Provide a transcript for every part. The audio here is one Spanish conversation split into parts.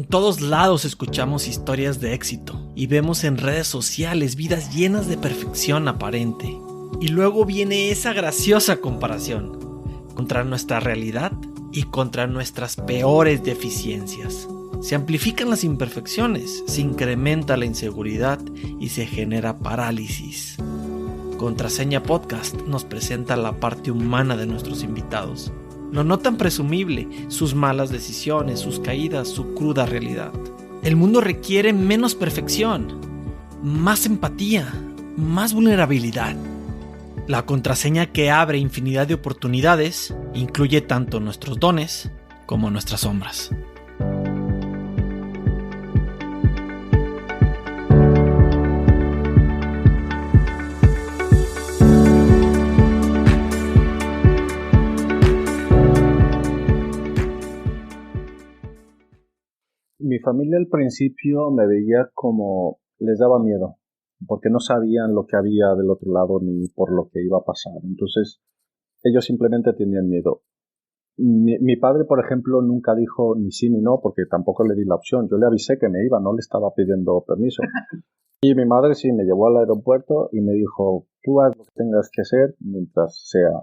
todos lados escuchamos historias de éxito y vemos en redes sociales vidas llenas de perfección aparente. Y luego viene esa graciosa comparación contra nuestra realidad y contra nuestras peores deficiencias. Se amplifican las imperfecciones, se incrementa la inseguridad y se genera parálisis. Contraseña Podcast nos presenta la parte humana de nuestros invitados. Lo no tan presumible, sus malas decisiones, sus caídas, su cruda realidad. El mundo requiere menos perfección, más empatía, más vulnerabilidad. La contraseña que abre infinidad de oportunidades incluye tanto nuestros dones como nuestras sombras. Mi familia al principio me veía como les daba miedo, porque no sabían lo que había del otro lado ni por lo que iba a pasar. Entonces, ellos simplemente tenían miedo. Mi padre, por ejemplo, nunca dijo ni sí ni no, porque tampoco le di la opción. Yo le avisé que me iba, no le estaba pidiendo permiso. Y mi madre sí me llevó al aeropuerto y me dijo, tú haz lo que tengas que hacer mientras seas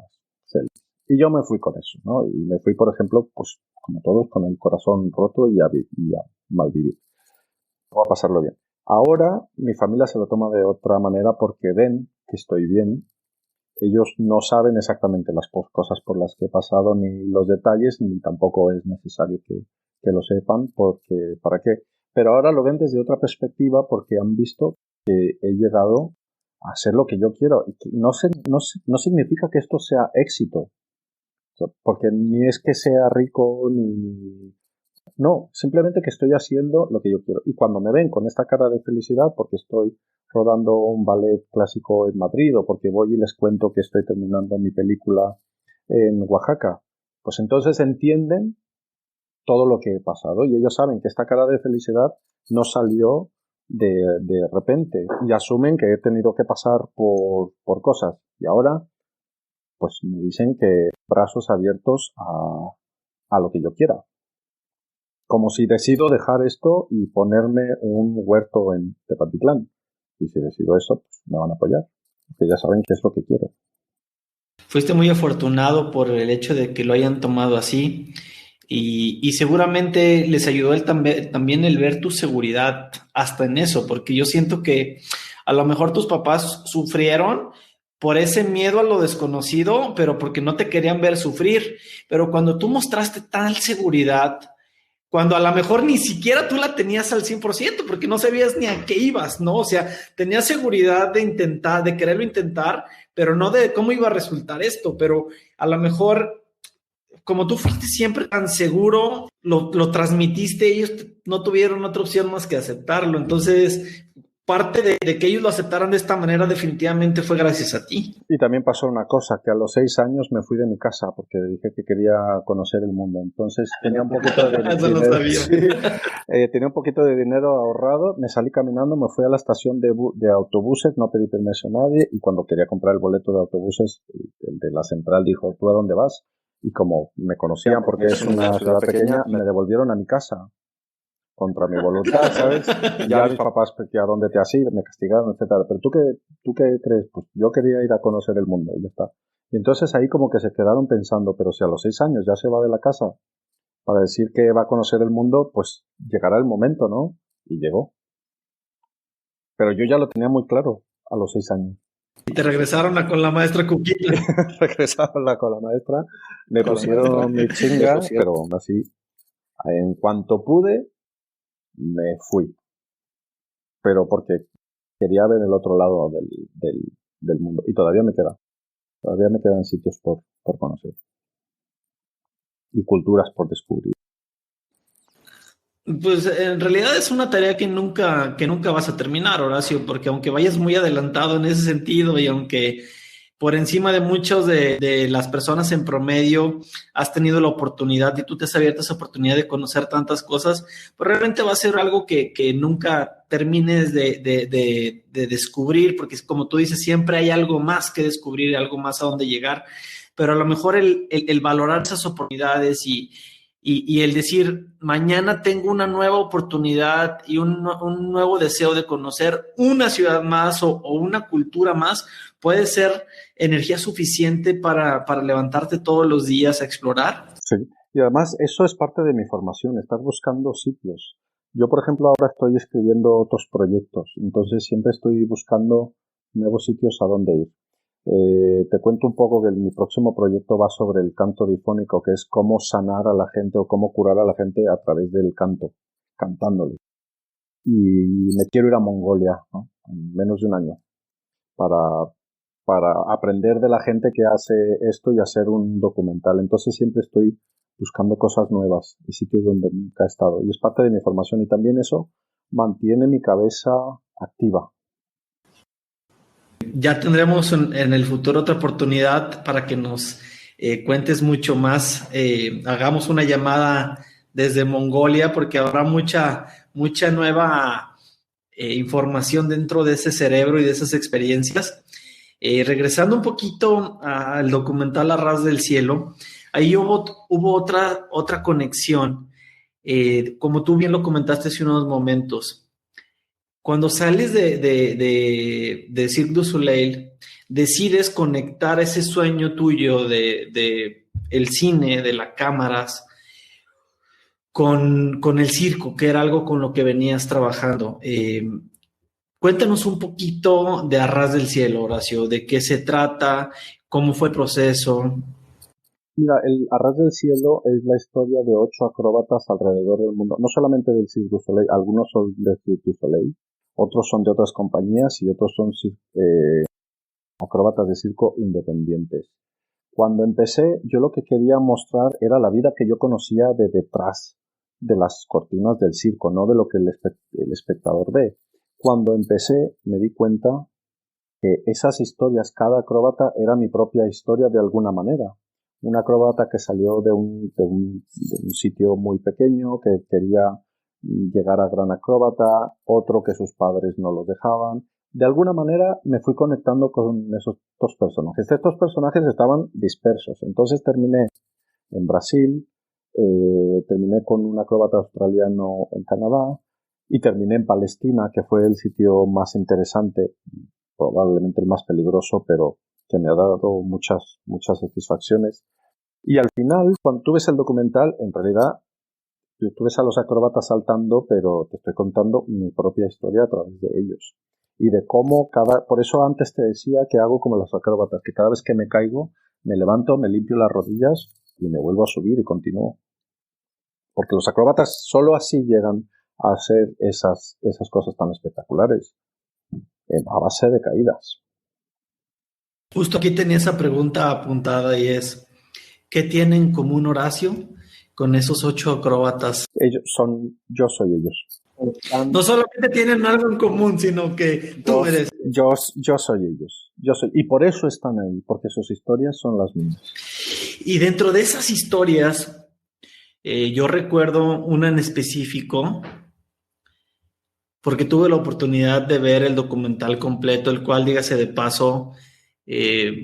feliz. Y yo me fui con eso, ¿no? Y me fui, por ejemplo, pues como todos, con el corazón roto y a mal vivir. Voy a pasarlo bien. Ahora mi familia se lo toma de otra manera porque ven que estoy bien. Ellos no saben exactamente las cosas por las que he pasado, ni los detalles, ni tampoco es necesario que lo sepan, porque ¿para qué? Pero ahora lo ven desde otra perspectiva porque han visto que he llegado a hacer lo que yo quiero. Y que no significa que esto sea éxito, porque ni es que sea rico, ni... No, simplemente que estoy haciendo lo que yo quiero. Y cuando me ven con esta cara de felicidad, porque estoy rodando un ballet clásico en Madrid, o porque voy y les cuento que estoy terminando mi película en Oaxaca, pues entonces entienden todo lo que he pasado. Y ellos saben que esta cara de felicidad no salió de repente. Y asumen que he tenido que pasar por cosas. Y ahora, pues me dicen que brazos abiertos a lo que yo quiera. Como si decido dejar esto y ponerme un huerto en Tepatitlán. Y si decido eso, pues me van a apoyar. Porque ya saben qué es lo que quiero. Fuiste muy afortunado por el hecho de que lo hayan tomado así y seguramente les ayudó también el ver tu seguridad hasta en eso, porque yo siento que a lo mejor tus papás sufrieron por ese miedo a lo desconocido, pero porque no te querían ver sufrir. Pero cuando tú mostraste tal seguridad, cuando a lo mejor ni siquiera tú la tenías al 100%, porque no sabías ni a qué ibas, ¿no? O sea, tenías seguridad de intentar, de quererlo intentar, pero no de cómo iba a resultar esto. Pero a lo mejor, como tú fuiste siempre tan seguro, lo transmitiste, ellos no tuvieron otra opción más que aceptarlo. Entonces, parte de que ellos lo aceptaran de esta manera definitivamente fue gracias a ti. Y también pasó una cosa, que a los 6 años me fui de mi casa porque dije que quería conocer el mundo. Entonces tenía un poquito de Eso dinero, lo sabía. sí, tenía un poquito de dinero ahorrado, me salí caminando, me fui a la estación de autobuses, no pedí permiso a nadie, y cuando quería comprar el boleto de autobuses, el de la central dijo, ¿tú a dónde vas? Y como me conocían porque es una ciudad pequeña, me devolvieron a mi casa. Contra mi voluntad, ¿sabes? Ya mis papás, que a dónde te has ido, me castigaron, etcétera. Pero ¿tú qué crees? Pues yo quería ir a conocer el mundo y ya está. Y entonces ahí como que se quedaron pensando, pero si a los 6 años ya se va de la casa para decir que va a conocer el mundo, pues llegará el momento, ¿no? Y llegó. Pero yo ya lo tenía muy claro a los 6 años. Y te regresaron con la maestra Cuquita. Regresaron con la maestra, me pusieron mi chinga, pero aún así, en cuanto pude, me fui. Pero porque quería ver el otro lado del mundo. Y todavía me quedan sitios por conocer. Y culturas por descubrir. Pues en realidad es una tarea que nunca vas a terminar, Horacio, porque aunque vayas muy adelantado en ese sentido y aunque por encima de muchos de las personas en promedio has tenido la oportunidad y tú te has abierto esa oportunidad de conocer tantas cosas, pues realmente va a ser algo que nunca termines de descubrir, porque como tú dices, siempre hay algo más que descubrir, algo más a donde llegar, pero a lo mejor el valorar esas oportunidades y y el decir, mañana tengo una nueva oportunidad y un nuevo deseo de conocer una ciudad más o una cultura más, puede ser energía suficiente para levantarte todos los días a explorar. Sí, y además eso es parte de mi formación, estar buscando sitios. Yo, por ejemplo, ahora estoy escribiendo otros proyectos, entonces siempre estoy buscando nuevos sitios a donde ir. Te cuento un poco que mi próximo proyecto va sobre el canto difónico, que es cómo sanar a la gente o cómo curar a la gente a través del canto, cantándole. Y me quiero ir a Mongolia, ¿no? En menos de un año, para, para aprender de la gente que hace esto y hacer un documental. Entonces siempre estoy buscando cosas nuevas y sitios donde nunca he estado. Y es parte de mi formación y también eso mantiene mi cabeza activa. Ya tendremos en el futuro otra oportunidad para que nos cuentes mucho más. Hagamos una llamada desde Mongolia porque habrá mucha nueva información dentro de ese cerebro y de esas experiencias. Regresando un poquito al documental A Ras del Cielo, ahí hubo otra conexión, como tú bien lo comentaste hace unos momentos. Cuando sales de Cirque du Soleil, decides conectar ese sueño tuyo de el cine, de las cámaras, con el circo, que era algo con lo que venías trabajando. Cuéntanos un poquito de A Ras del Cielo, Horacio, de qué se trata, cómo fue el proceso. Mira, el A Ras del Cielo es la historia de 8 acróbatas alrededor del mundo, no solamente del Cirque du Soleil, algunos son del Cirque du Soleil, otros son de otras compañías y otros son acróbatas de circo independientes. Cuando empecé, yo lo que quería mostrar era la vida que yo conocía de detrás de las cortinas del circo, no de lo que el espectador ve. Cuando empecé, me di cuenta que esas historias, cada acróbata era mi propia historia de alguna manera. Un acróbata que salió de un sitio muy pequeño, que quería llegar a gran acróbata, otro que sus padres no lo dejaban. De alguna manera me fui conectando con esos dos personajes. Estos personajes estaban dispersos. Entonces terminé en Brasil, terminé con un acróbata australiano en Canadá y terminé en Palestina, que fue el sitio más interesante, probablemente el más peligroso, pero que me ha dado muchas satisfacciones. Y al final, cuando tú ves el documental, en realidad tú ves a los acróbatas saltando, pero te estoy contando mi propia historia a través de ellos. Y de cómo por eso antes te decía que hago como los acróbatas, que cada vez que me caigo, me levanto, me limpio las rodillas y me vuelvo a subir y continúo. Porque los acróbatas solo así llegan a hacer esas cosas tan espectaculares, a base de caídas. Justo aquí tenía esa pregunta apuntada y es, ¿qué tienen en común, Horacio, con esos 8 acróbatas? Yo soy ellos. No solamente tienen algo en común, sino que tú eres. Yo soy ellos. Y por eso están ahí, porque sus historias son las mías. Y dentro de esas historias, yo recuerdo una en específico, porque tuve la oportunidad de ver el documental completo, el cual, dígase de paso,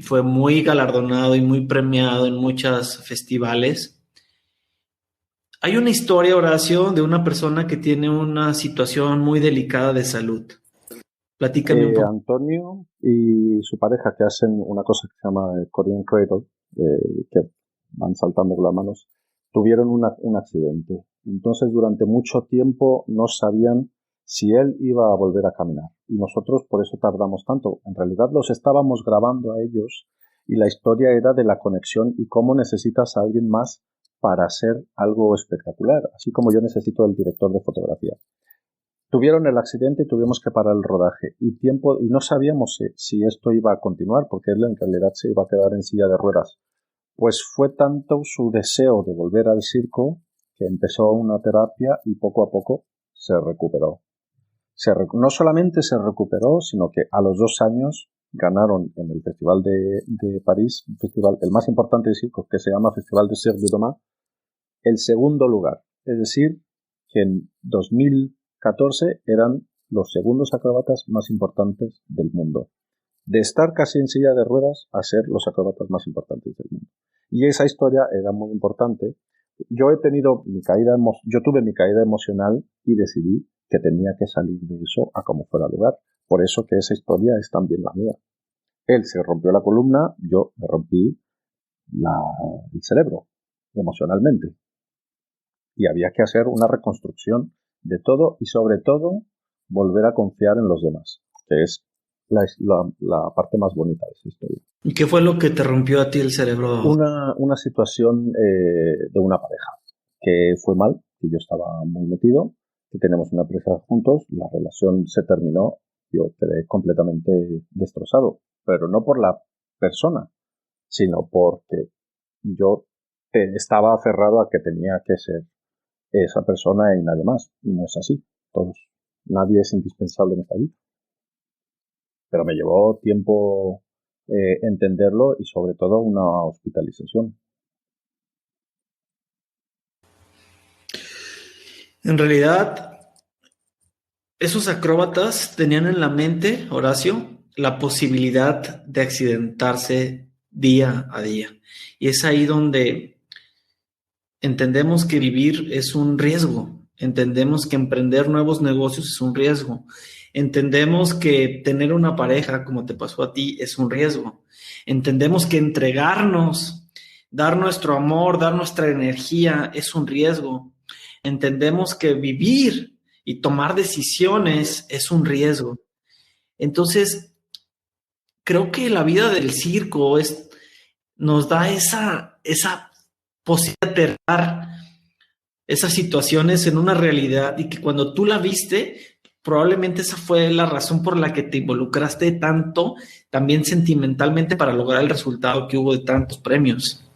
fue muy galardonado y muy premiado en muchos festivales. Hay una historia, Horacio, de una persona que tiene una situación muy delicada de salud. Platícame un poco. Antonio y su pareja, que hacen una cosa que se llama Korean Cradle, que van saltando con las manos, tuvieron un accidente. Entonces, durante mucho tiempo no sabían si él iba a volver a caminar. Y nosotros por eso tardamos tanto. En realidad los estábamos grabando a ellos y la historia era de la conexión y cómo necesitas a alguien más para hacer algo espectacular, así como yo necesito al director de fotografía. Tuvieron el accidente y tuvimos que parar el rodaje y no sabíamos si esto iba a continuar porque él en realidad se iba a quedar en silla de ruedas. Pues fue tanto su deseo de volver al circo que empezó una terapia y poco a poco se recuperó. No solamente se recuperó, sino que a los 2 años ganaron en el Festival de París, un festival, el más importante de circo, que se llama Festival de Cirque du Domain, el segundo lugar. Es decir, que en 2014 eran los segundos acróbatas más importantes del mundo. De estar casi en silla de ruedas a ser los acróbatas más importantes del mundo. Y esa historia era muy importante yo tuve mi caída emocional y decidí que tenía que salir de eso a como fuera lugar. Por eso que esa historia es también la mía. Él se rompió la columna, yo me rompí el cerebro emocionalmente. Y había que hacer una reconstrucción de todo y sobre todo volver a confiar en los demás, que es la parte más bonita de esa historia. ¿Y qué fue lo que te rompió a ti el cerebro? Una situación de una pareja que fue mal, que yo estaba muy metido, que tenemos una empresa juntos, la relación se terminó, yo quedé completamente destrozado, pero no por la persona, sino porque yo estaba aferrado a que tenía que ser esa persona y nadie más, y no es así. Nadie es indispensable en esta vida. Pero me llevó tiempo entenderlo y sobre todo una hospitalización. En realidad, esos acróbatas tenían en la mente, Horacio, la posibilidad de accidentarse día a día. Y es ahí donde entendemos que vivir es un riesgo, entendemos que emprender nuevos negocios es un riesgo, entendemos que tener una pareja, como te pasó a ti, es un riesgo, entendemos que entregarnos, dar nuestro amor, dar nuestra energía es un riesgo, entendemos que vivir y tomar decisiones es un riesgo. Entonces, creo que la vida del circo nos da esa posibilidad de dar esas situaciones en una realidad y que cuando tú la viste, probablemente esa fue la razón por la que te involucraste tanto, también sentimentalmente, para lograr el resultado que hubo de tantos premios.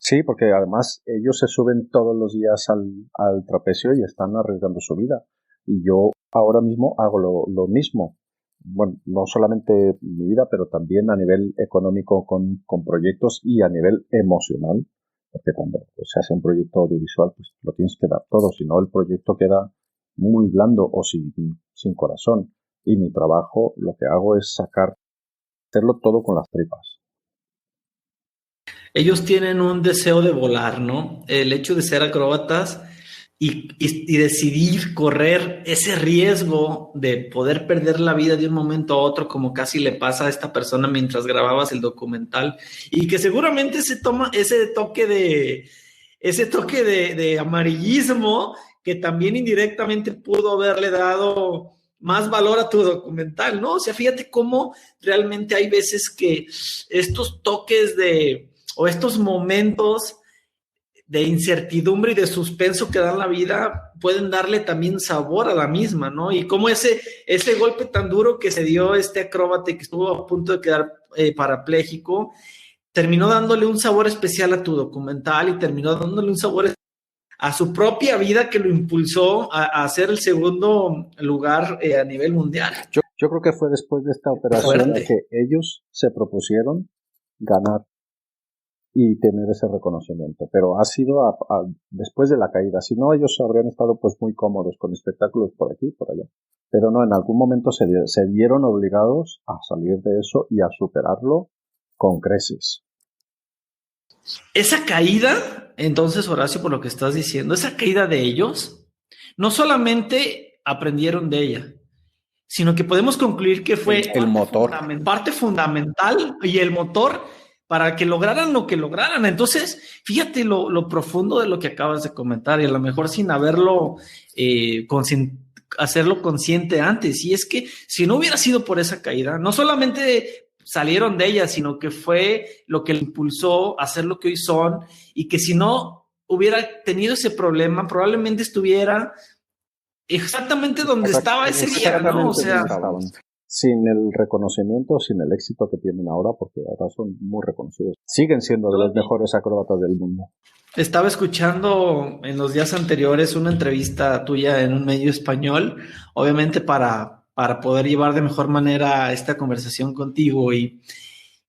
Sí, porque además ellos se suben todos los días al trapecio y están arriesgando su vida. Y yo ahora mismo hago lo mismo. Bueno, no solamente mi vida, pero también a nivel económico con proyectos y a nivel emocional. Porque cuando se hace un proyecto audiovisual, pues lo tienes que dar todo. Si no, el proyecto queda muy blando o sin corazón. Y mi trabajo, lo que hago es hacerlo todo con las tripas. Ellos tienen un deseo de volar, ¿no? El hecho de ser acróbatas y decidir correr ese riesgo de poder perder la vida de un momento a otro, como casi le pasa a esta persona mientras grababas el documental, y que seguramente ese toque de amarillismo que también indirectamente pudo haberle dado más valor a tu documental, ¿no? O sea, fíjate cómo realmente hay veces que estos toques o estos momentos de incertidumbre y de suspenso que dan la vida pueden darle también sabor a la misma, ¿no? Y cómo ese golpe tan duro que se dio este acróbata que estuvo a punto de quedar parapléjico, terminó dándole un sabor especial a tu documental y terminó dándole un sabor a su propia vida que lo impulsó a hacer el segundo lugar a nivel mundial. Yo creo que fue después de esta operación que ellos se propusieron ganar y tener ese reconocimiento, pero ha sido después de la caída. Si no, ellos habrían estado pues muy cómodos con espectáculos por aquí y por allá, pero no, en algún momento se vieron obligados a salir de eso y a superarlo con creces. Esa caída, entonces, Horacio, por lo que estás diciendo, esa caída de ellos, no solamente aprendieron de ella, sino que podemos concluir que fue el motor, parte fundamental y el motor para que lograran lo que lograran. Entonces, fíjate lo profundo de lo que acabas de comentar y a lo mejor sin haberlo hacerlo consciente antes. Y es que si no hubiera sido por esa caída, no solamente salieron de ella, sino que fue lo que le impulsó a ser lo que hoy son, y que si no hubiera tenido ese problema, probablemente estuviera exactamente donde estaba ese día, ¿no? O sea, sin el reconocimiento, sin el éxito que tienen ahora, porque ahora son muy reconocidos. Siguen siendo de los mejores acróbatas del mundo. Estaba escuchando en los días anteriores una entrevista tuya en un medio español, obviamente para poder llevar de mejor manera esta conversación contigo,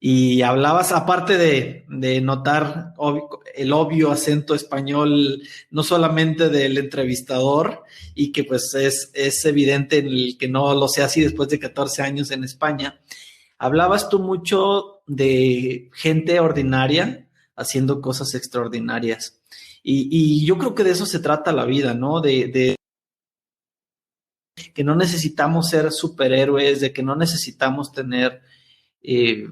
y hablabas, aparte de notar el obvio acento español, no solamente del entrevistador, y que pues es evidente en el que no lo sea así después de 14 años en España, hablabas tú mucho de gente ordinaria, haciendo cosas extraordinarias. Y yo creo que de eso se trata la vida, ¿no? De que no necesitamos ser superhéroes, de que no necesitamos tener eh,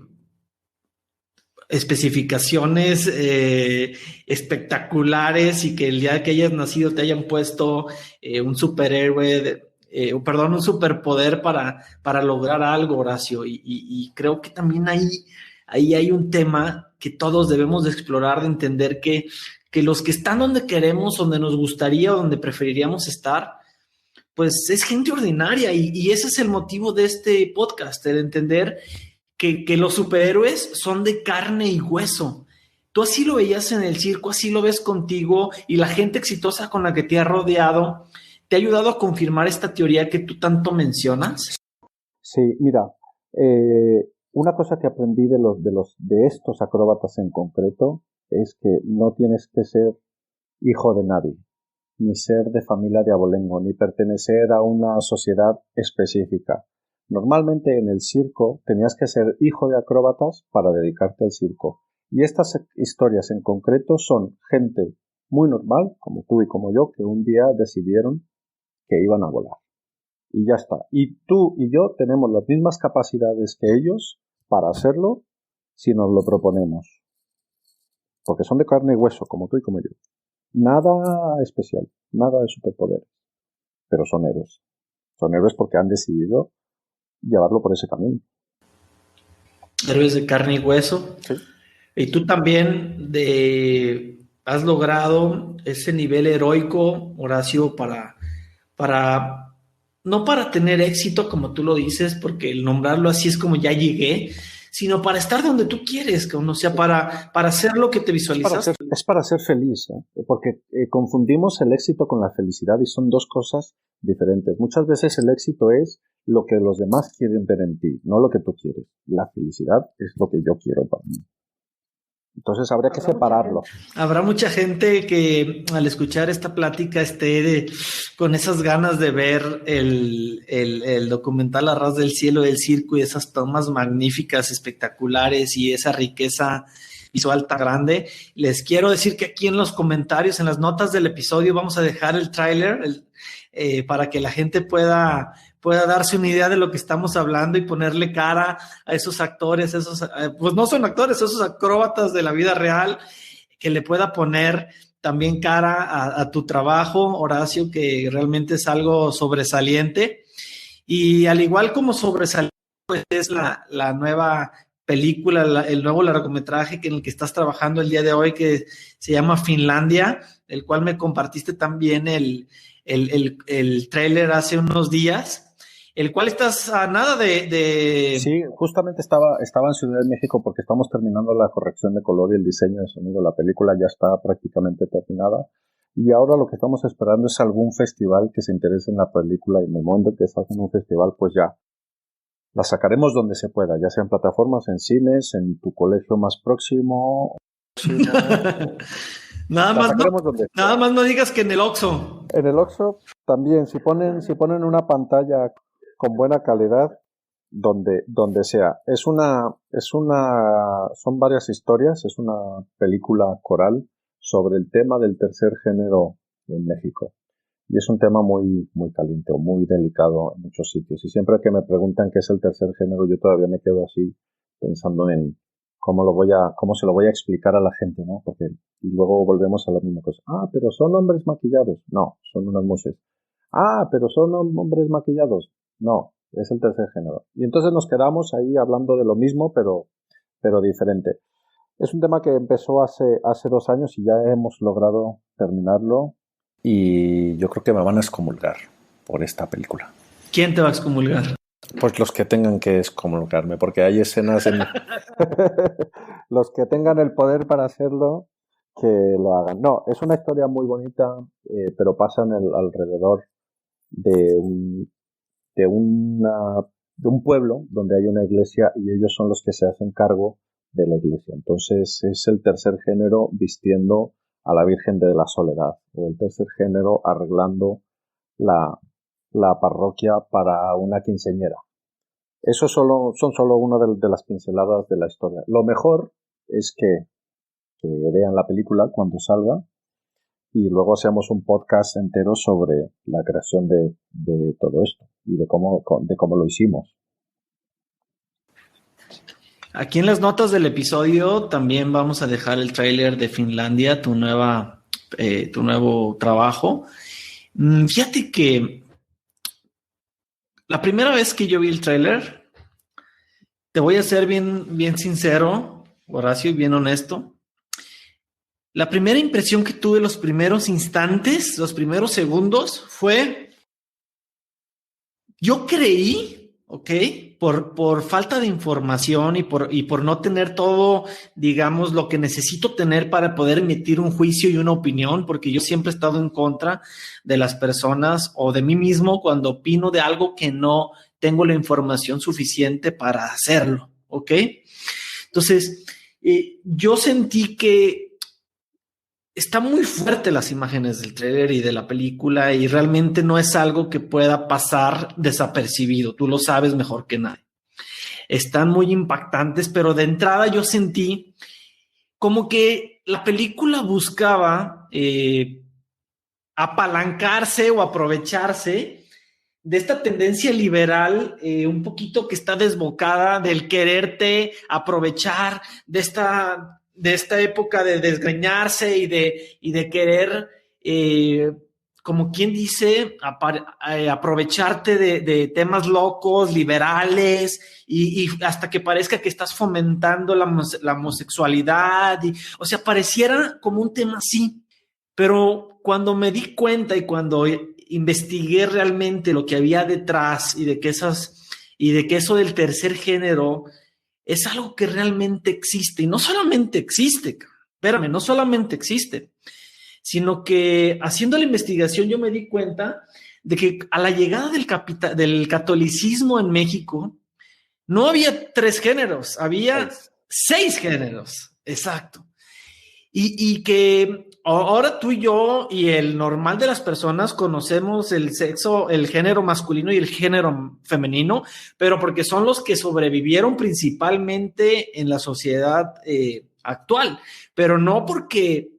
especificaciones espectaculares y que el día que hayas nacido te hayan puesto un superhéroe, perdón, un superpoder para lograr algo, Horacio. Y creo que también ahí hay un tema que todos debemos de explorar, de entender que los que están donde queremos, donde nos gustaría o donde preferiríamos estar, pues es gente ordinaria y ese es el motivo de este podcast, el entender que los superhéroes son de carne y hueso. Tú así lo veías en el circo, así lo ves contigo y la gente exitosa con la que te ha rodeado, ¿te ha ayudado a confirmar esta teoría que tú tanto mencionas? Sí, mira, una cosa que aprendí de estos acróbatas en concreto es que no tienes que ser hijo de nadie, ni ser de familia de abolengo, ni pertenecer a una sociedad específica. Normalmente en el circo tenías que ser hijo de acróbatas para dedicarte al circo. Y estas historias en concreto son gente muy normal, como tú y como yo, que un día decidieron que iban a volar. Y ya está. Y tú y yo tenemos las mismas capacidades que ellos para hacerlo si nos lo proponemos. Porque son de carne y hueso, como tú y como yo. Nada especial, nada de superpoderes. Pero son héroes. Son héroes porque han decidido llevarlo por ese camino. Héroes de carne y hueso. Sí. Y tú también has logrado ese nivel heroico, Horacio, no para tener éxito, como tú lo dices, porque el nombrarlo así es como ya llegué, sino para estar donde tú quieres, o sea, para hacer lo que te visualizas. Es para ser feliz, porque confundimos el éxito con la felicidad y son dos cosas diferentes. Muchas veces el éxito es lo que los demás quieren ver en ti, no lo que tú quieres. La felicidad es lo que yo quiero para mí. Entonces habría que separarlo. Habrá mucha gente que al escuchar esta plática esté con esas ganas de ver el documental A Ras del Cielo del Circo y esas tomas magníficas, espectaculares y esa riqueza visual tan grande. Les quiero decir que aquí en los comentarios, en las notas del episodio, vamos a dejar el tráiler para que la gente pueda darse una idea de lo que estamos hablando y ponerle cara a esos actores, pues no son actores, esos acróbatas de la vida real, que le pueda poner también cara a tu trabajo, Horacio, que realmente es algo sobresaliente. Y al igual como sobresaliente, pues es la nueva película, el nuevo largometraje en el que estás trabajando el día de hoy, que se llama Finlandia, el cual me compartiste también el tráiler hace unos días, el cual estás a nada de... Sí, justamente estaba en Ciudad de México porque estamos terminando la corrección de color y el diseño de sonido. La película ya está prácticamente terminada y ahora lo que estamos esperando es algún festival que se interese en la película y en el momento que estás en un festival, pues ya la sacaremos donde se pueda, ya sea en plataformas, en cines, en tu colegio más próximo. Nada más no digas que en el Oxxo. En el Oxxo también, si ponen una pantalla con buena calidad, donde sea. Son varias historias, es una película coral sobre el tema del tercer género en México. Y es un tema muy, muy caliente o muy delicado en muchos sitios. Y siempre que me preguntan qué es el tercer género, yo todavía me quedo así pensando en cómo se lo voy a explicar a la gente, ¿no? Y luego volvemos a la misma cosa. Ah, pero son hombres maquillados. No, son unas mujeres. Ah, pero son hombres maquillados. No, es el tercer género. Y entonces nos quedamos ahí hablando de lo mismo, pero diferente. Es un tema que empezó hace 2 años y ya hemos logrado terminarlo. Y yo creo que me van a excomulgar por esta película. ¿Quién te va a excomulgar? Pues los que tengan que excomulgarme, porque hay escenas en... Los que tengan el poder para hacerlo, que lo hagan. No, es una historia muy bonita, pero pasa alrededor de un pueblo donde hay una iglesia y ellos son los que se hacen cargo de la iglesia. Entonces es el tercer género vistiendo a la Virgen de la Soledad, o el tercer género arreglando la parroquia para una quinceañera. Eso son solo una de las pinceladas de la historia. Lo mejor es que que vean la película cuando salga y luego hacemos un podcast entero sobre la creación de todo esto y de cómo lo hicimos. Aquí en las notas del episodio también vamos a dejar el tráiler de Finlandia, tu nuevo trabajo. Fíjate que la primera vez que yo vi el tráiler, te voy a ser bien sincero, Horacio, y bien honesto. La primera impresión que tuve los primeros instantes, los primeros segundos, fue, yo creí, ¿ok? Por falta de información y por no tener todo, digamos, lo que necesito tener para poder emitir un juicio y una opinión, porque yo siempre he estado en contra de las personas o de mí mismo cuando opino de algo que no tengo la información suficiente para hacerlo, ¿ok? Entonces, yo sentí que está muy fuerte las imágenes del tráiler y de la película y realmente no es algo que pueda pasar desapercibido. Tú lo sabes mejor que nadie. Están muy impactantes, pero de entrada yo sentí como que la película buscaba apalancarse o aprovecharse de esta tendencia liberal un poquito que está desbocada del quererte aprovechar de esta época de desgreñarse y de querer, como quien dice, aprovecharte de temas locos, liberales, y hasta que parezca que estás fomentando la homosexualidad. O sea, pareciera como un tema así. Pero cuando me di cuenta y cuando investigué realmente lo que había detrás y de que eso del tercer género es algo que realmente existe. Y no solamente existe, espérame, no solamente existe, sino que haciendo la investigación yo me di cuenta de que a la llegada del catolicismo en México no había 3 géneros, había 6 géneros. Exacto. Y que ahora tú y yo y el normal de las personas conocemos el sexo, el género masculino y el género femenino, pero porque son los que sobrevivieron principalmente en la sociedad actual, pero no porque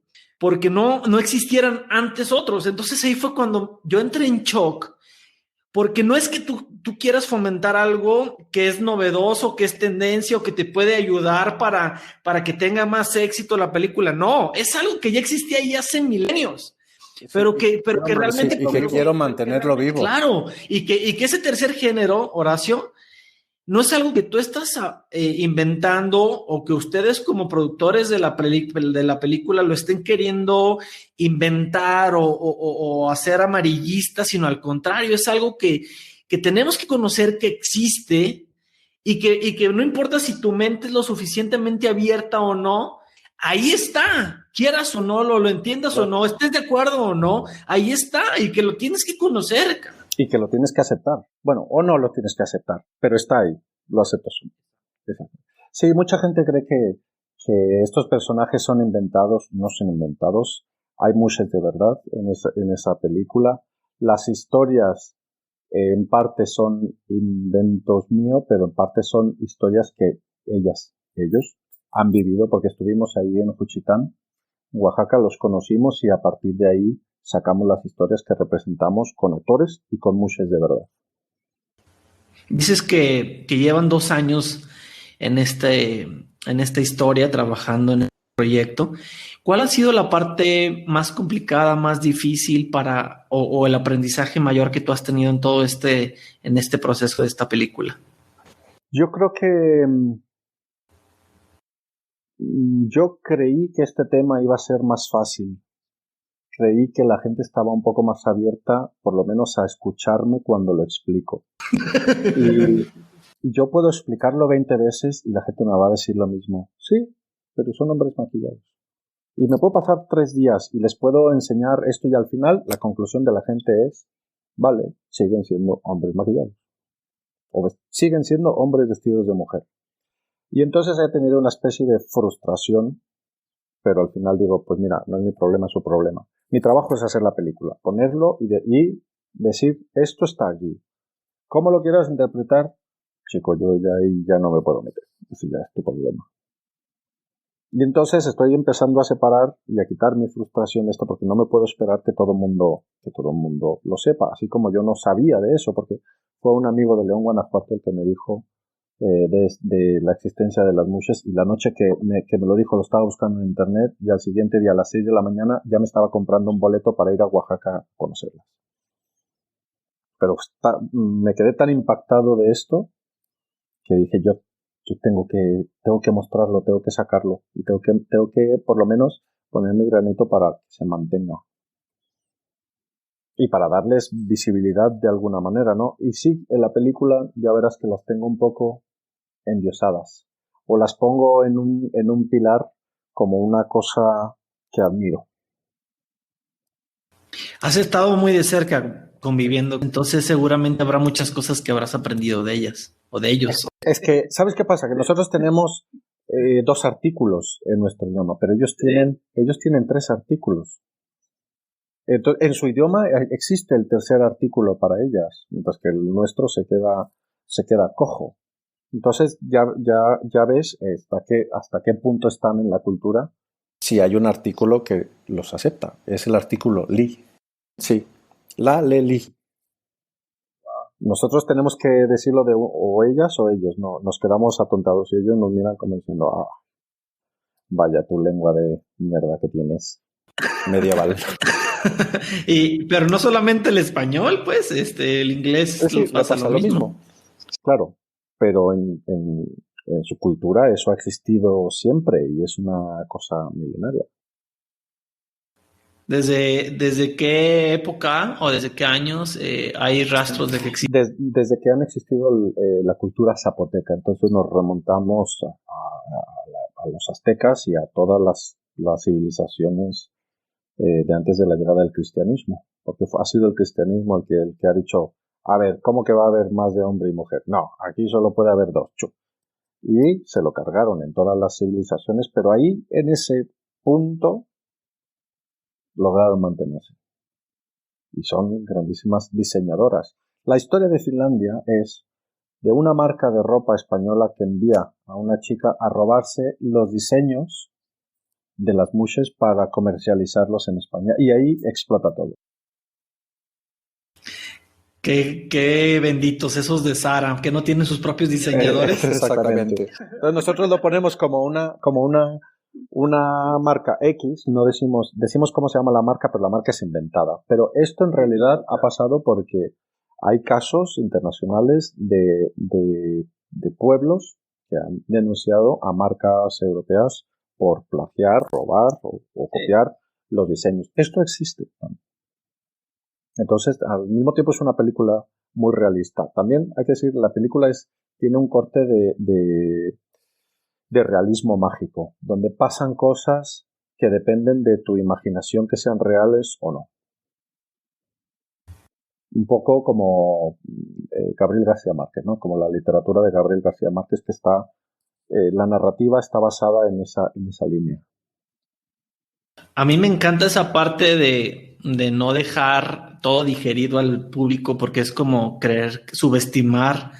no existieran antes otros. Entonces ahí fue cuando yo entré en shock, porque no es que tú quieras fomentar algo que es novedoso, que es tendencia o que te puede ayudar para que tenga más éxito la película. No, es algo que ya existía ahí hace milenios. Sí, pero que realmente... Sí, y que quiero mantenerlo vivo. Claro, y que ese tercer género, Horacio, no es algo que tú estás inventando o que ustedes como productores de la película lo estén queriendo inventar o hacer amarillista, sino al contrario, es algo que tenemos que conocer que existe y que no importa si tu mente es lo suficientemente abierta o no, ahí está, quieras o no, lo entiendas o no, estés de acuerdo o no, ahí está y que lo tienes que conocer, cara. Y que lo tienes que aceptar. Bueno, o no lo tienes que aceptar, pero está ahí, lo aceptas. Sí, mucha gente cree que estos personajes son inventados, no son inventados. Hay muchos de verdad en esa película. Las historias en parte son inventos míos, pero en parte son historias que ellos han vivido, porque estuvimos ahí en Juchitán, en Oaxaca, los conocimos y a partir de ahí sacamos las historias que representamos con actores y con muchos de verdad. Dices que llevan 2 años en esta historia trabajando en el proyecto. ¿Cuál ha sido la parte más complicada, más difícil o el aprendizaje mayor que tú has tenido en todo en este proceso de esta película? Yo creo que yo creí que este tema iba a ser más fácil. Creí que la gente estaba un poco más abierta, por lo menos a escucharme cuando lo explico. Y yo puedo explicarlo 20 veces y la gente me va a decir lo mismo. Sí, pero son hombres maquillados. Y me puedo pasar 3 días y les puedo enseñar esto y al final la conclusión de la gente es, vale, siguen siendo hombres maquillados. O siguen siendo hombres vestidos de mujer. Y entonces he tenido una especie de frustración, pero al final digo, pues mira, no es mi problema, es su problema. Mi trabajo es hacer la película, ponerlo y decir, esto está aquí. ¿Cómo lo quieras interpretar? Chico, yo ya ahí ya no me puedo meter. Ese ya es tu problema. Y entonces estoy empezando a separar y a quitar mi frustración de esto porque no me puedo esperar que todo el mundo lo sepa, así como yo no sabía de eso, porque fue un amigo de León, Guanajuato, el que me dijo de la existencia de las mushes, y la noche que me lo dijo lo estaba buscando en internet, y al siguiente día a las 6 de la mañana ya me estaba comprando un boleto para ir a Oaxaca a conocerlas. Pero me quedé tan impactado de esto que dije yo tengo que mostrarlo, tengo que sacarlo, y tengo que por lo menos poner mi granito para que se mantenga. Y para darles visibilidad de alguna manera, ¿no? Y sí, en la película ya verás que las tengo un poco endiosadas. O las pongo en un pilar como una cosa que admiro. Has estado muy de cerca conviviendo, entonces seguramente habrá muchas cosas que habrás aprendido de ellas o de ellos. Es que, ¿sabes qué pasa? Que nosotros tenemos 2 artículos en nuestro idioma, pero ellos tienen 3 artículos. Entonces, en su idioma existe el tercer artículo para ellas, mientras que el nuestro se queda cojo. Entonces ya ves hasta qué punto están en la cultura si hay un artículo que los acepta. Es el artículo li. Sí, la, le, li. Nosotros tenemos que decirlo de o ellas o ellos, no, nos quedamos atontados y ellos nos miran como diciendo, vaya tu lengua de mierda que tienes, medieval. Pero no solamente el español, pues, el inglés sí, pasa lo mismo. Claro, pero en su cultura eso ha existido siempre y es una cosa milenaria. ¿Desde qué época o desde qué años hay rastros de que existe? Desde que han existido la cultura zapoteca, entonces nos remontamos a los aztecas y a todas las civilizaciones de antes de la llegada del cristianismo, porque ha sido el cristianismo el que ha dicho, a ver, ¿cómo que va a haber más de hombre y mujer? No, aquí solo puede haber 2. Y se lo cargaron en todas las civilizaciones, pero ahí, en ese punto, lograron mantenerse. Y son grandísimas diseñadoras. La historia de Finlandia es de una marca de ropa española que envía a una chica a robarse los diseños de las mushes para comercializarlos en España. Y ahí explota todo. Qué benditos esos de Zara, que no tienen sus propios diseñadores. Exactamente. Entonces nosotros lo ponemos como una marca X, no decimos cómo se llama la marca, pero la marca es inventada. Pero esto en realidad ha pasado porque hay casos internacionales de pueblos que han denunciado a marcas europeas por plagiar, robar o copiar los diseños. Esto existe. Entonces, al mismo tiempo es una película muy realista. También hay que decir, la película tiene un corte de realismo mágico, donde pasan cosas que dependen de tu imaginación que sean reales o no. Un poco como Gabriel García Márquez, ¿no? Como la literatura de Gabriel García Márquez, que la narrativa está basada en esa línea. A mí me encanta esa parte de no dejar todo digerido al público, porque es como subestimar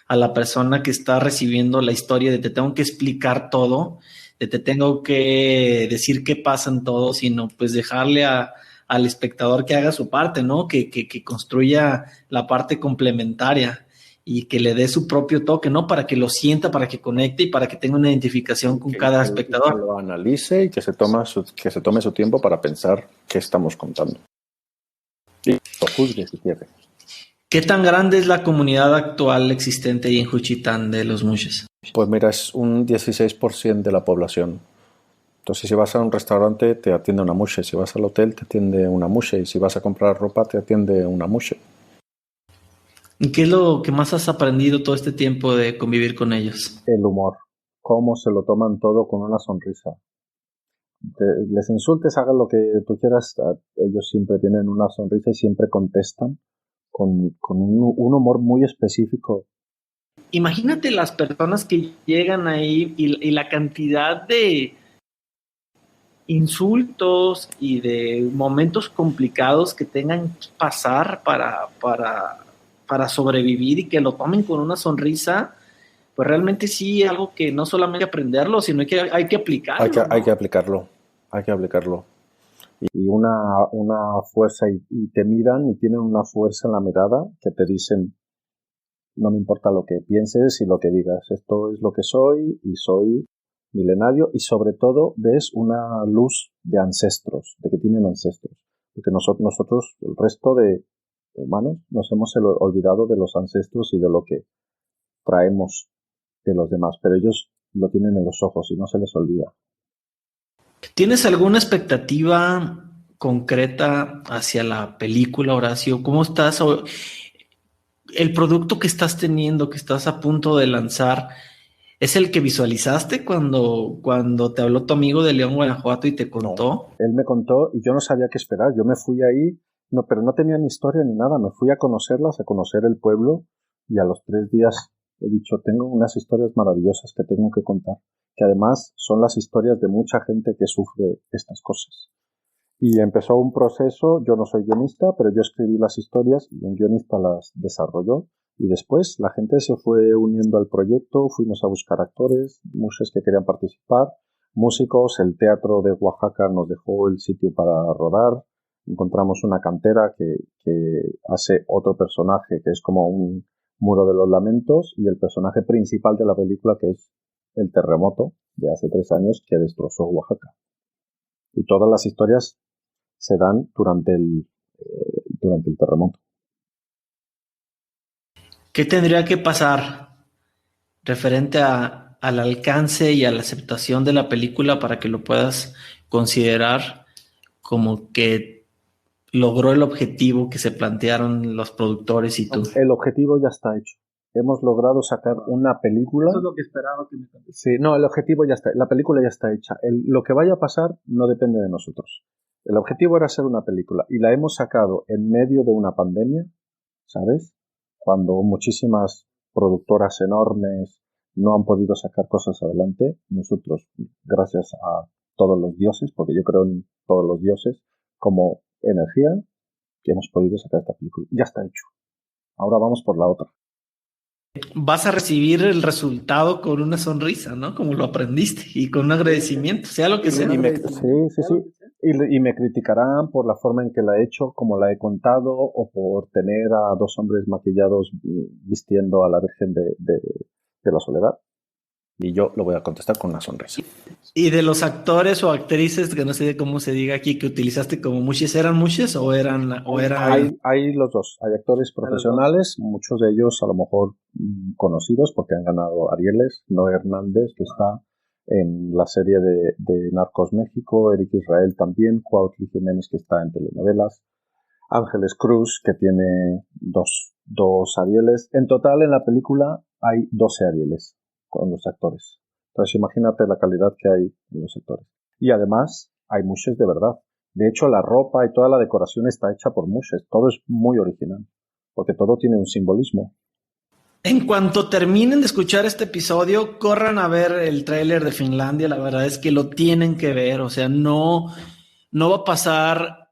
a la persona que está recibiendo la historia de te tengo que explicar todo, de te tengo que decir qué pasa en todo, sino pues dejarle al espectador que haga su parte, ¿no? Que construya la parte complementaria y que le dé su propio toque, ¿no? Para que lo sienta, para que conecte y para que tenga una identificación con cada espectador. Que lo analice y que se tome su tiempo para pensar qué estamos contando. Y lo juzgue si quiere. ¿Qué tan grande es la comunidad actual existente ahí en Juchitán de los mushes? Pues mira, es un 16% de la población. Entonces, si vas a un restaurante, te atiende una mushe. Si vas al hotel, te atiende una mushe. Y si vas a comprar ropa, te atiende una mushe. ¿Y qué es lo que más has aprendido todo este tiempo de convivir con ellos? El humor. Cómo se lo toman todo con una sonrisa. Les insultes, hagan lo que tú quieras. Ellos siempre tienen una sonrisa y siempre contestan con un humor muy específico. Imagínate las personas que llegan ahí y la cantidad de insultos y de momentos complicados que tengan que pasar para sobrevivir y que lo tomen con una sonrisa, pues realmente sí, algo que no solamente aprenderlo, sino que hay que aplicarlo. Hay que aplicarlo, hay que aplicarlo. Y una fuerza, y te miran y tienen una fuerza en la mirada que te dicen, no me importa lo que pienses y lo que digas, esto es lo que soy y soy milenario, y sobre todo ves una luz de ancestros, de que tienen ancestros, porque nosotros, el resto de humanos, nos hemos olvidado de los ancestros y de lo que traemos de los demás, pero ellos lo tienen en los ojos y no se les olvida. ¿Tienes alguna expectativa concreta hacia la película, Horacio? ¿Cómo estás? El producto que estás teniendo, que estás a punto de lanzar, ¿es el que visualizaste cuando te habló tu amigo de León, Guanajuato y te contó? No, él me contó y yo no sabía qué esperar. Yo me fui ahí, no, pero no tenía ni historia ni nada. Me fui a conocerlas, a conocer el pueblo, y a los 3 días he dicho, tengo unas historias maravillosas que tengo que contar, que además son las historias de mucha gente que sufre estas cosas. Y empezó un proceso. Yo no soy guionista, pero yo escribí las historias y un guionista las desarrolló. Y después la gente se fue uniendo al proyecto, fuimos a buscar actores, muchos que querían participar, músicos, el teatro de Oaxaca nos dejó el sitio para rodar, encontramos una cantera que hace otro personaje que es como un muro de los lamentos, y el personaje principal de la película, que es el terremoto de hace 3 años que destrozó Oaxaca. Y todas las historias se dan durante el terremoto. ¿Qué tendría que pasar referente al alcance y a la aceptación de la película para que lo puedas considerar como que logró el objetivo que se plantearon los productores y tú? El objetivo ya está hecho. Hemos logrado sacar una película. Eso es lo que esperaba que me contaras. Sí, no, el objetivo ya está. La película ya está hecha. Lo que vaya a pasar no depende de nosotros. El objetivo era hacer una película y la hemos sacado en medio de una pandemia, ¿sabes? Cuando muchísimas productoras enormes no han podido sacar cosas adelante, nosotros, gracias a todos los dioses, porque yo creo en todos los dioses, como energía, que hemos podido sacar esta película. Ya está hecho. Ahora vamos por la otra. Vas a recibir el resultado con una sonrisa, ¿no? Como lo aprendiste, y con un agradecimiento, sea lo que sea. Sí. Y me criticarán por la forma en que la he hecho, como la he contado, o por tener a 2 hombres maquillados vistiendo a la Virgen de la Soledad. Y yo lo voy a contestar con una sonrisa. ¿Y de los actores o actrices, que no sé cómo se diga aquí, que utilizaste como mushes, eran mushes o eran? Hay los dos. Hay actores profesionales, muchos de ellos a lo mejor conocidos porque han ganado Arieles. Noé Hernández, que está en la serie de Narcos México, Eric Israel también, Cuautli Jiménez, que está en telenovelas, Ángeles Cruz, que tiene dos Arieles. En total en la película hay 12 Arieles con los actores. Entonces imagínate la calidad que hay en los actores. Y además hay mushes de verdad. De hecho, la ropa y toda la decoración está hecha por mushes. Todo es muy original, porque todo tiene un simbolismo. En cuanto terminen de escuchar este episodio, corran a ver el tráiler de Finlandia. La verdad es que lo tienen que ver. O sea, no va a pasar.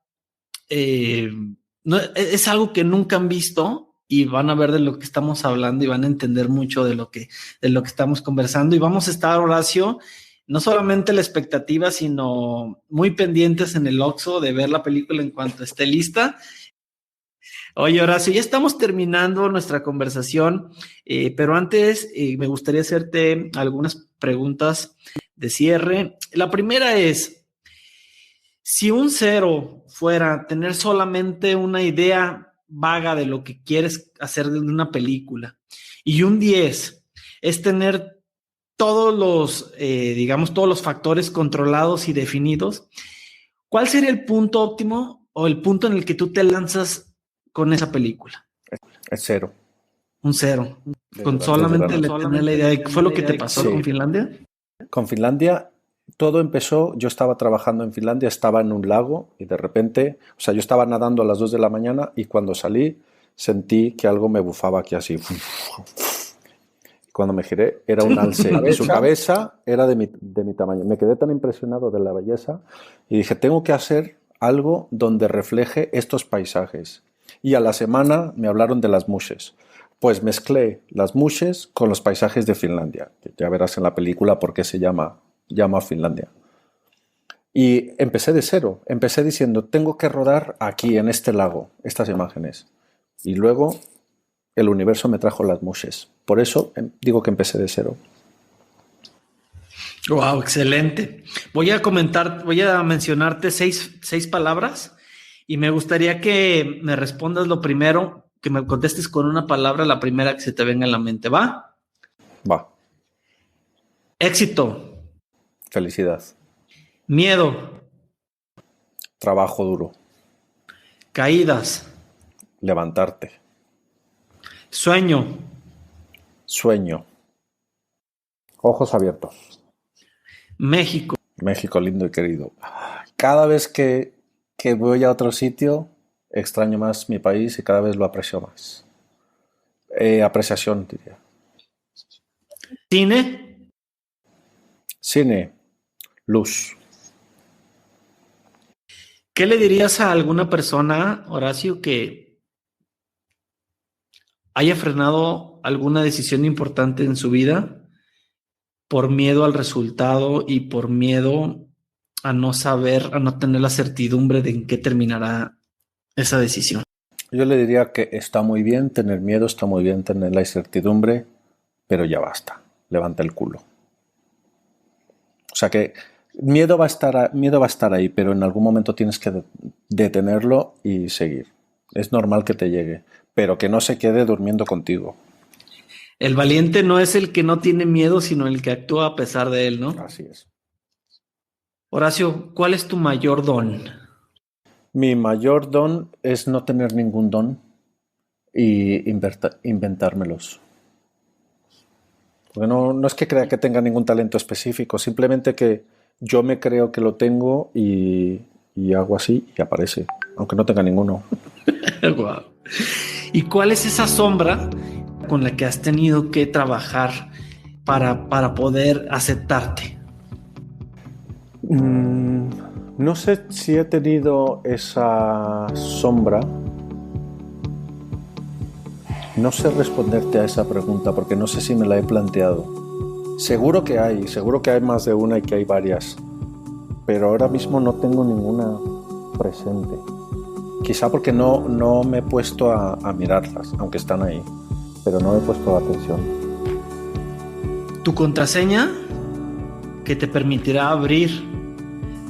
No, es algo que nunca han visto, y van a ver de lo que estamos hablando y van a entender mucho de lo que estamos conversando. Y vamos a estar, Horacio, no solamente la expectativa, sino muy pendientes en el Oxxo de ver la película en cuanto esté lista. Oye, Horacio, ya estamos terminando nuestra conversación, pero antes me gustaría hacerte algunas preguntas de cierre. La primera es, si un 0 fuera tener solamente una idea vaga de lo que quieres hacer de una película, y un 10 es tener todos los, todos los factores controlados y definidos, ¿cuál sería el punto óptimo o el punto en el que tú te lanzas con esa película? Es 0. Un 0. Con solamente tener la idea. ¿Fue lo que te pasó con Finlandia? Con Finlandia todo empezó, yo estaba trabajando en Finlandia, estaba en un lago y de repente, o sea, yo estaba nadando a las 2 de la mañana y cuando salí sentí que algo me bufaba aquí así. Cuando me giré era un alce y su cabeza era de mi tamaño. Me quedé tan impresionado de la belleza y dije, tengo que hacer algo donde refleje estos paisajes. Y a la semana me hablaron de las mushes. Pues mezclé las mushes con los paisajes de Finlandia. Que ya verás en la película por qué se llama Finlandia. Y empecé de cero. Empecé diciendo, tengo que rodar aquí, en este lago, estas imágenes. Y luego el universo me trajo las mushes. Por eso digo que empecé de cero. Wow, excelente. Voy a mencionarte seis palabras y me gustaría que me respondas lo primero, que me contestes con una palabra, la primera que se te venga en la mente. ¿Va? Va. Éxito. Felicidad. Miedo. Trabajo duro. Caídas. Levantarte. Sueño. Sueño. Ojos abiertos. México. México lindo y querido. Cada vez que voy a otro sitio, extraño más mi país y cada vez lo aprecio más. Apreciación, diría. Cine. Cine. Luz. ¿Qué le dirías a alguna persona, Horacio, que haya frenado alguna decisión importante en su vida por miedo al resultado y por miedo a no saber, a no tener la certidumbre de en qué terminará esa decisión? Yo le diría que está muy bien tener miedo, está muy bien tener la incertidumbre, pero ya basta. Levanta el culo. O sea que miedo va a estar ahí, pero en algún momento tienes que detenerlo y seguir. Es normal que te llegue, pero que no se quede durmiendo contigo. El valiente no es el que no tiene miedo, sino el que actúa a pesar de él, ¿no? Así es. Horacio, ¿cuál es tu mayor don? Mi mayor don es no tener ningún don y inventármelos. Porque no es que crea que tenga ningún talento específico, simplemente que yo me creo que lo tengo y hago así y aparece, aunque no tenga ninguno. Wow. ¿Y cuál es esa sombra con la que has tenido que trabajar para poder aceptarte? No sé si he tenido esa sombra. No sé responderte a esa pregunta porque no sé si me la he planteado. Seguro que hay más de una y que hay varias, pero ahora mismo no tengo ninguna presente. Quizá porque no me he puesto a mirarlas, aunque están ahí, pero no he puesto atención. Tu contraseña que te permitirá abrir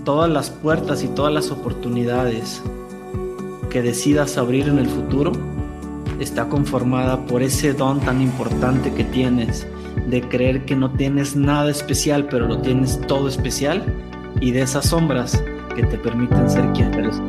todas las puertas y todas las oportunidades que decidas abrir en el futuro está conformada por ese don tan importante que tienes de creer que no tienes nada especial, pero lo tienes todo especial, y de esas sombras que te permiten ser quien eres.